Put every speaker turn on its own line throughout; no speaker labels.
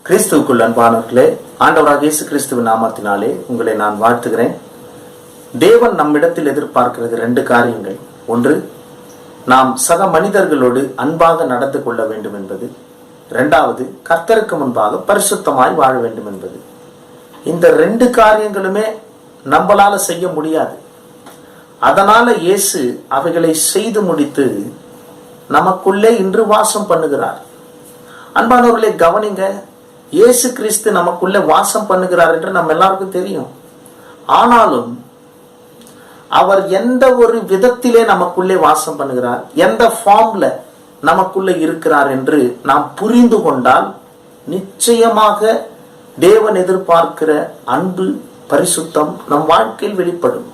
கிறிஸ்துவுக்குள் அன்பானவர்களே, ஆண்டவராக இயேசு கிறிஸ்துவின் நாமத்தினாலே உங்களை நான் வாழ்த்துகிறேன். தேவன் நம்மிடத்தில் எதிர்பார்க்கிறது 2 காரியங்கள். ஒன்று, நாம் சக மனிதர்களோடு அன்பாக நடந்து கொள்ள வேண்டும் என்பது. 2வது, கர்த்தருக்கு முன்பாக பரிசுத்தமாய் வாழ வேண்டும் என்பது. இந்த 2 காரியங்களுமே நம்மளால செய்ய முடியாது. அதனால இயேசு அவைகளை செய்து முடித்து நமக்குள்ளே இன்று வாசம் பண்ணுகிறார். அன்பானவர்களே, கவனிங்க, இயேசு கிறிஸ்து நமக்குள்ள வாசம் பண்ணுகிறார் என்று நம்ம எல்லாருக்கும் தெரியும். ஆனாலும் அவர் எந்த ஒரு விதத்திலே நமக்குள்ளே வாசம் பண்ணுகிறார், எந்த ஃபார்ம்ல நமக்குள்ள இருக்கிறார் என்று நாம் புரிந்து கொண்டால் நிச்சயமாக தேவன் எதிர்பார்க்கிற அன்பு, பரிசுத்தம் நம் வாழ்க்கையில் வெளிப்படும்.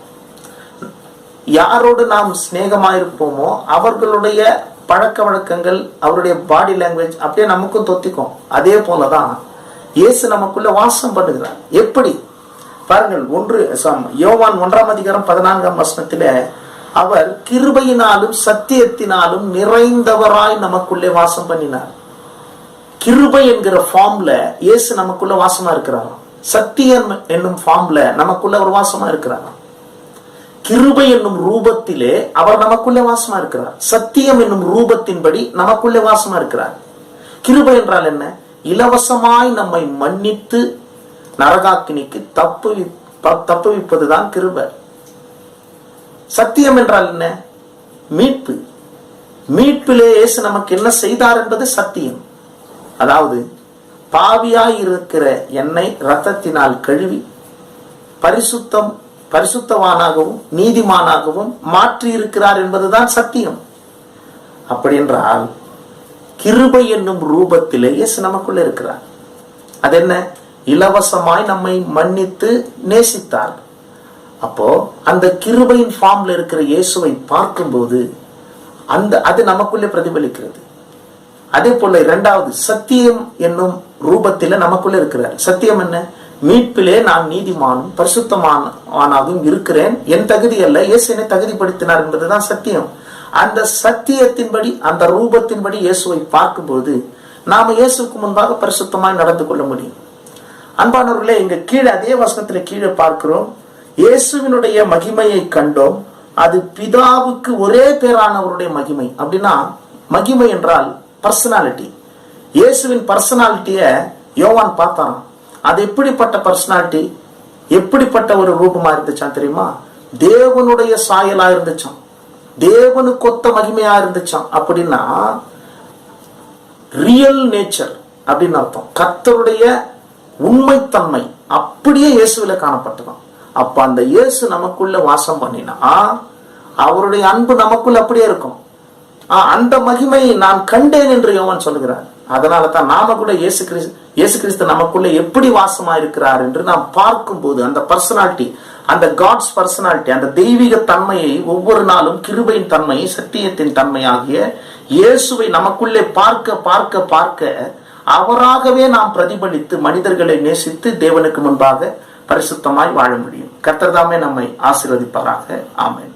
யாரோடு நாம் சிநேகமாயிருப்போமோ அவர்களுடைய பழக்க வழக்கங்கள், அவருடைய பாடி லாங்குவேஜ் அப்படியே நமக்கும் தொத்திக்கும். அதே போலதான் இயேசு நமக்குள்ள வாசம் பண்ணுகிறார். எப்படி பாருங்கள், யோவான் 1:14 அவர் கிருபையினாலும் சத்தியத்தினாலும் நிறைந்தவராய் நமக்குள்ளே வாசம் பண்ணினார். கிருபை என்கிற ஃபார்ம்ல இயேசு நமக்குள்ள வாசமா இருக்கிறார். சத்தியம் என்னும் ஃபார்ம்ல நமக்குள்ள ஒரு வாசமா இருக்கிறார். கிருபை என்னும் ரூபத்திலே அவர் நமக்குள்ளே வாசமா இருக்கிறார். சத்தியம் என்னும் ரூபத்தின்படி நமக்குள்ளே வாசமா இருக்கிறார். கிருபை என்றால் என்ன? இலவசமாய் நம்மை மன்னித்து நரகாக்கினிக்கு தப்புவிப்பதுதான் கிருபை. சத்தியம் என்றால் என்ன? மீட்பு. மீட்பிலே இயேசு நமக்கு என்ன செய்தார் என்பது சத்தியம். அதாவது பாவியாய் இருக்கிற என்னை இரத்தத்தினால் கழுவி பரிசுத்தவானாகவும் நீதிமானாகவும் மாற்றி இருக்கிறார் என்பதுதான் சத்தியம். அப்படி என்றால் கிருபை என்னும் ரூபத்திலே இயேசு நமக்குள்ள இருக்கிறார். அது என்ன? இலவசமாய் நம்மை மன்னித்து நேசித்தார். அப்போ அந்த கிருபையின் ஃபார்ம்ல இருக்கிற இயேசுவை பார்க்கும்போது அது நமக்குள்ளே பிரதிபலிக்கிறது. அதே போல 2வது, சத்தியம் என்னும் ரூபத்தில நமக்குள்ள இருக்கிறார். சத்தியம் என்ன? மீட்பிலே நான் நீதிமானும் பரிசுத்தமானாகவும் இருக்கிறேன். என் தகுதி அல்ல, இயேசு என்னை தகுதிப்படுத்தினார் என்பதுதான் சத்தியம். அந்த சத்தியத்தின்படி, அந்த ரூபத்தின்படி இயேசுவை பார்க்கும்போது நாம இயேசுக்கு முன்பாக பரிசுத்தமாய் நடந்து கொள்ள முடியும். அன்பானவர்களே, இங்க கீழே அதே வசனத்துல கீழே பார்க்கிறோம், இயேசுவினுடைய மகிமையை கண்டோம், அது பிதாவுக்கு ஒரே பேரானவருடைய மகிமை. அப்படின்னா மகிமை என்றால் பர்சனாலிட்டி. இயேசுவின் பர்சனாலிட்டிய யோவான் பார்த்தாராம். அது எப்படிப்பட்ட பர்சனாலிட்டி, எப்படிப்பட்ட ஒரு ரூபமா இருந்துச்சான் தெரியுமா? தேவனுடைய சாயலா இருந்துச்சான், தேவனுக்கு ஒத்த மகிமையா இருந்துச்சான். அப்படின்னா ரியல் நேச்சர் அப்படின்னு அர்த்தம். கர்த்தருடைய உண்மைத்தன்மை அப்படியே இயேசுவில காணப்பட்டதாம். அப்ப அந்த இயேசு நமக்குள்ள வாசம் பண்ணினா அவருடைய அன்பு நமக்குள்ள அப்படியே இருக்கும். அந்த மகிமையை நான் கண்டேன் என்று யோவான் சொல்லுகிறார். அதனால தான் நாம கூட இயேசு கிறிஸ்து நமக்குள்ள எப்படி வாசமா இருக்கிறார் என்று நாம் பார்க்கும் போது அந்த பர்சனாலிட்டி, அந்த காட்ஸ் பர்சனாலிட்டி, அந்த தெய்வீக தன்மையை ஒவ்வொரு நாளும் கிருபையின் தன்மையை, சத்தியத்தின் தன்மையாகிய இயேசுவை நமக்குள்ளே பார்க்க பார்க்க பார்க்க அவராகவே நாம் பிரதிபலித்து மனிதர்களை நேசித்து தேவனுக்கு முன்பாக பரிசுத்தமாய் வாழ முடியும். கர்த்தர் தாமே நம்மை ஆசீர்வதிப்பாராக. ஆமென்.